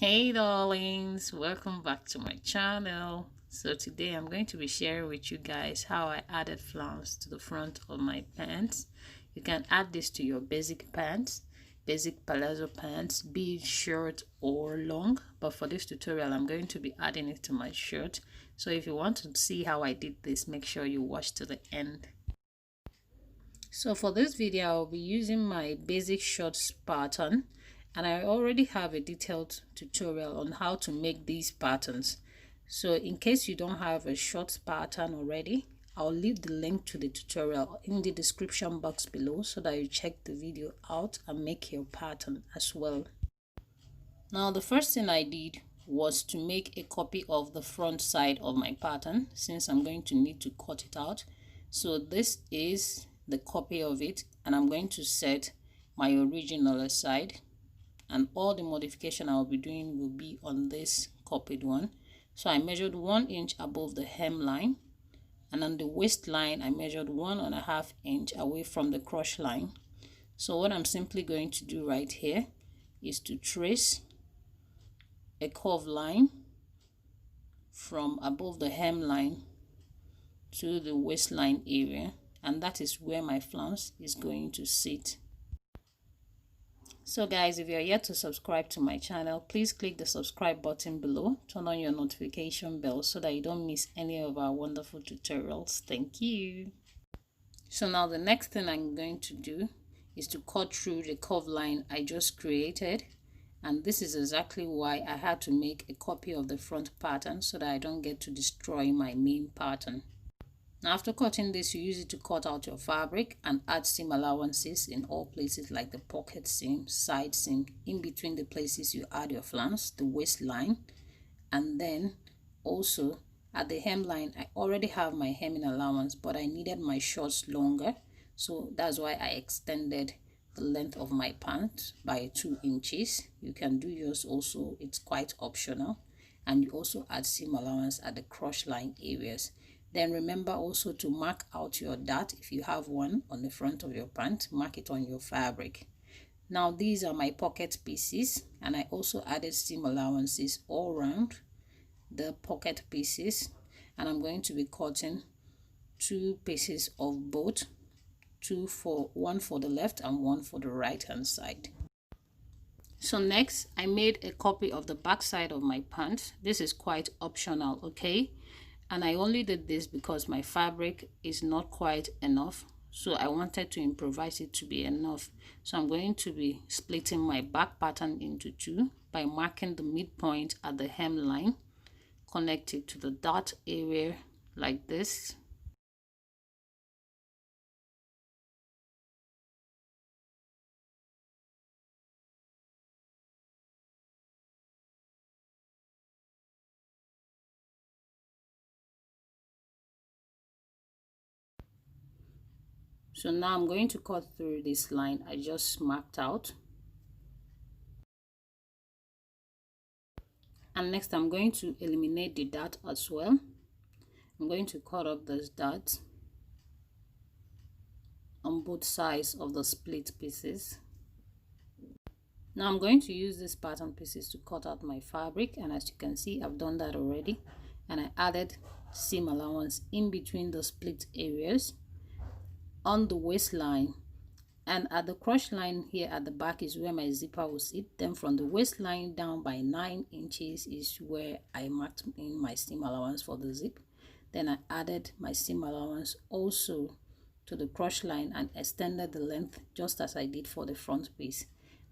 Hey darlings, welcome back to my channel. So today I'm going to be sharing with you guys how I added flounce to the front of my pants. You can add this to your basic pants, basic palazzo pants, be it short or long, but for this tutorial I'm going to be adding it to my shirt. So if you want to see how I did this, make sure you watch to the end. So for this video I'll be using my basic shorts pattern, and I already have a detailed tutorial on how to make these patterns. So in case you don't have a shorts pattern already, I'll leave the link to the tutorial in the description box below so that you check the video out and make your pattern as well. Now the first thing I did was to make a copy of the front side of my pattern, since I'm going to need to cut it out. So this is the copy of it, and I'm going to set my original aside, and all the modification I'll be doing will be on this copied one. So I measured 1 inch above the hemline, and on the waistline I measured 1.5 inch away from the crotch line. So what I'm simply going to do right here is to trace a curved line from above the hemline to the waistline area, and that is where my flounce is going to sit. So guys, if you're yet to subscribe to my channel, please click the subscribe button below, turn on your notification bell so that you don't miss any of our wonderful tutorials. Thank you. So now the next thing I'm going to do is to cut through the curved line I just created, and this is exactly why I had to make a copy of the front pattern so that I don't get to destroy my main pattern. Now after cutting this, you use it to cut out your fabric and add seam allowances in all places, like the pocket seam, side seam, in between the places you add your flounce, the waistline, and then also at the hemline. I already have my hemming allowance, but I needed my shorts longer, so that's why I extended the length of my pant by 2 inches. You can do yours also, it's quite optional. And you also add seam allowance at the crotch line areas. Then remember also to mark out your dart if you have one on the front of your pant. Mark it on your fabric. Now these are my pocket pieces, and I also added seam allowances all around the pocket pieces, and I'm going to be cutting 2 pieces of both, one for the left and one for the right hand side. So next I made a copy of the back side of my pant. This is quite optional, okay, and I only did this because my fabric is not quite enough, so I wanted to improvise it to be enough. So I'm going to be splitting my back pattern into 2 by marking the midpoint at the hemline, connected to the dot area like this. So now I'm going to cut through this line I just marked out. And next I'm going to eliminate the dot as well. I'm going to cut up those dots on both sides of the split pieces. Now I'm going to use these pattern pieces to cut out my fabric, and as you can see I've done that already, and I added seam allowance in between the split areas on the waistline, and at the crotch line here at the back is where my zipper will sit. Then from the waistline down by 9 inches is where I marked in my seam allowance for the zip. Then I added my seam allowance also to the crotch line and extended the length just as I did for the front piece.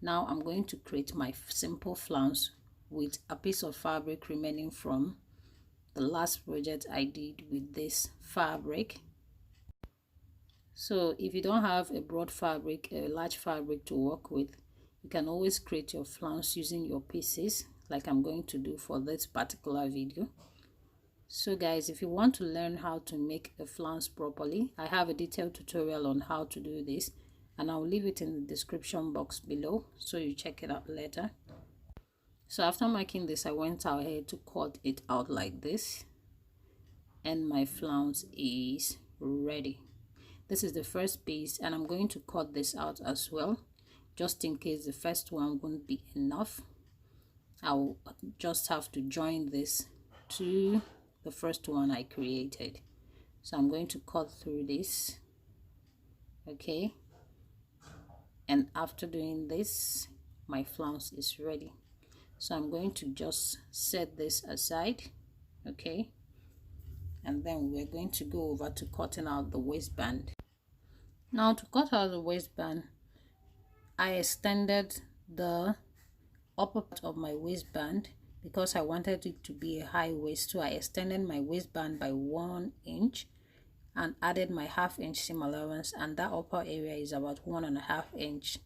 Now I'm going to create my simple flounce with a piece of fabric remaining from the last project I did with this fabric. So if you don't have a broad fabric, a large fabric to work with, you can always create your flounce using your pieces, like I'm going to do for this particular video. So guys, if you want to learn how to make a flounce properly, I have a detailed tutorial on how to do this, and I'll leave it in the description box below so you check it out later. So after making this, I went ahead to cut it out like this, and my flounce is ready. This is the first piece, and I'm going to cut this out as well, just in case the first one won't be enough. I'll just have to join this to the first one I created. So I'm going to cut through this, okay, and after doing this, my flounce is ready. So I'm going to just set this aside, okay, and then we're going to go over to cutting out the waistband. Now to cut out the waistband, I extended the upper part of my waistband because I wanted it to be a high waist, so I extended my waistband by 1 inch and added my ½ inch seam allowance, and that upper area is about 1.5 inch.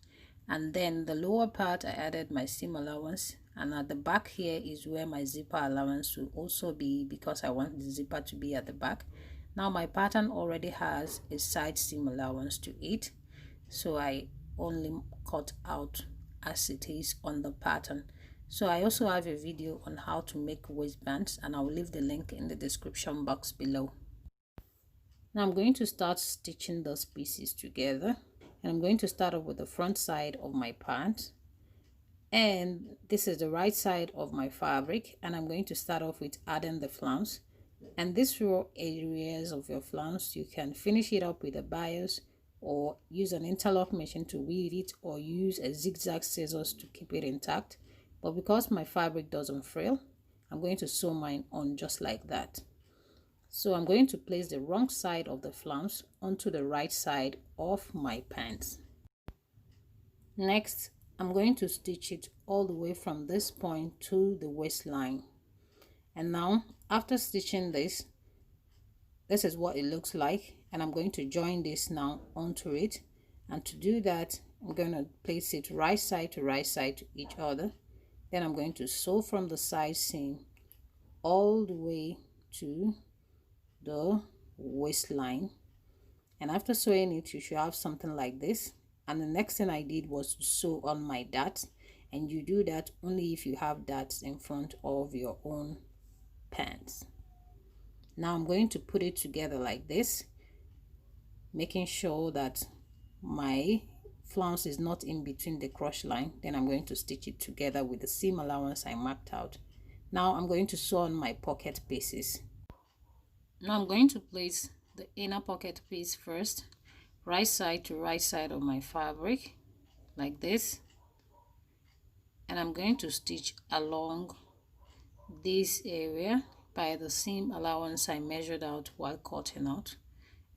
And then the lower part I added my seam allowance, and at the back here is where my zipper allowance will also be because I want the zipper to be at the back. Now my pattern already has a side seam allowance to it, so I only cut out as it is on the pattern. So I also have a video on how to make waistbands, and I'll leave the link in the description box below. Now I'm going to start stitching those pieces together, and I'm going to start off with the front side of my pant, and this is the right side of my fabric, and I'm going to start off with adding the flounce. And these raw areas of your flounce, you can finish it up with a bias or use an interlock machine to weave it, or use a zigzag scissors to keep it intact. But because my fabric doesn't frill, I'm going to sew mine on just like that. So I'm going to place the wrong side of the flounce onto the right side of my pants. Next, I'm going to stitch it all the way from this point to the waistline. And now, after stitching this, this is what it looks like, and I'm going to join this now onto it. And to do that, I'm going to place it right side to each other. Then I'm going to sew from the side seam all the way to the waistline, and after sewing it, you should have something like this. And the next thing I did was to sew on my darts, and you do that only if you have darts in front of your own pants. Now I'm going to put it together like this, making sure that my flounce is not in between the cross line. Then I'm going to stitch it together with the seam allowance I marked out. Now I'm going to sew on my pocket pieces. Now I'm going to place the inner pocket piece first, right side to right side of my fabric like this, and I'm going to stitch along this area by the seam allowance I measured out while cutting out.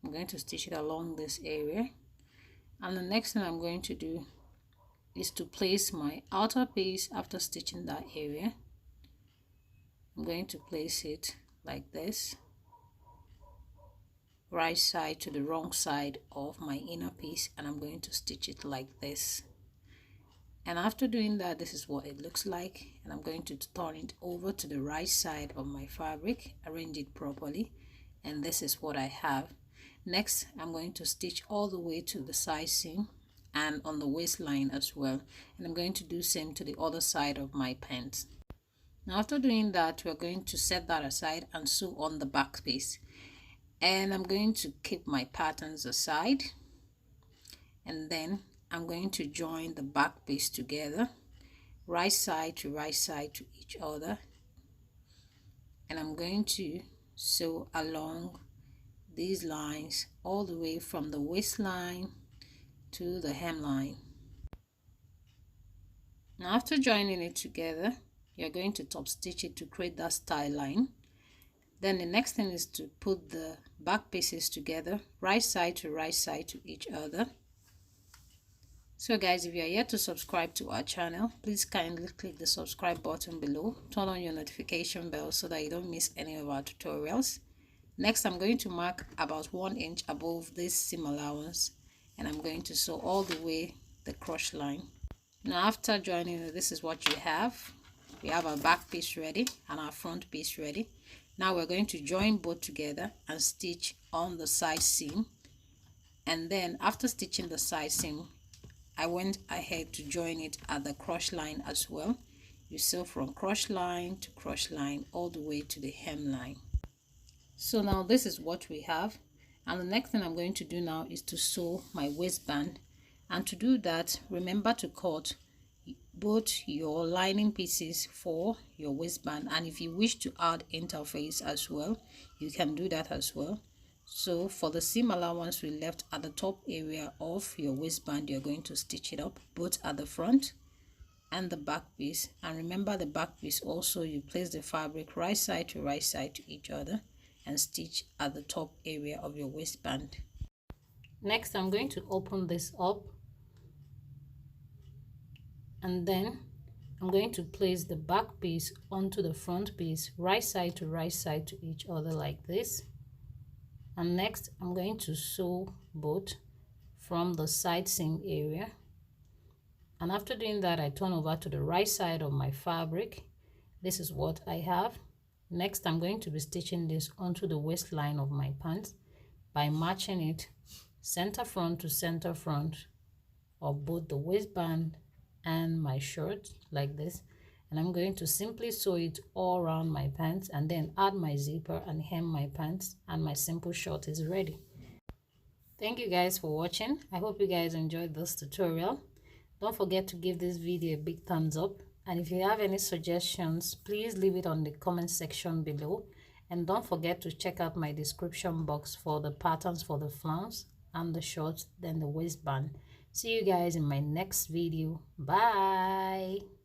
I'm going to stitch it along this area, and the next thing I'm going to do is to place my outer piece after stitching that area. I'm going to place it like this, right side to the wrong side of my inner piece, and I'm going to stitch it like this. And after doing that, this is what it looks like, and I'm going to turn it over to the right side of my fabric, arrange it properly, and this is what I have. Next, I'm going to stitch all the way to the side seam and on the waistline as well, and I'm going to do same to the other side of my pants. Now after doing that, we're going to set that aside and sew on the back piece. And I'm going to keep my patterns aside, and then I'm going to join the back piece together, right side to each other, and I'm going to sew along these lines all the way from the waistline to the hemline. Now after joining it together, you're going to top stitch it to create that style line. Then the next thing is to put the back pieces together, right side to each other. So guys, if you are yet to subscribe to our channel, please kindly click the subscribe button below, turn on your notification bell so that you don't miss any of our tutorials. Next, I'm going to mark about 1 inch above this seam allowance, and I'm going to sew all the way the cross line. Now after joining it, this is what you have. We have our back piece ready and our front piece ready. Now we're going to join both together and stitch on the side seam, and then after stitching the side seam, I went ahead to join it at the cross line as well. You sew from cross line to cross line all the way to the hemline. So now this is what we have, and the next thing I'm going to do now is to sew my waistband. And to do that, remember to cut both your lining pieces for your waistband, and if you wish to add interface as well, you can do that as well. So for the seam allowance we left at the top area of your waistband, you're going to stitch it up both at the front and the back piece. And remember, the back piece also, you place the fabric right side to each other and stitch at the top area of your waistband. Next, I'm going to open this up, and then I'm going to place the back piece onto the front piece right side to each other like this. And next, I'm going to sew both from the side seam area. And after doing that, I turn over to the right side of my fabric. This is what I have. Next, I'm going to be stitching this onto the waistline of my pants by matching it center front to center front of both the waistband and my shirt like this. And I'm going to simply sew it all around my pants and then add my zipper and hem my pants, and my simple short is ready. Thank you guys for watching. I hope you guys enjoyed this tutorial. Don't forget to give this video a big thumbs up, and if you have any suggestions, please leave it on the comment section below. And don't forget to check out my description box for the patterns for the flounce and the shorts, then the waistband. See you guys in my next video. Bye.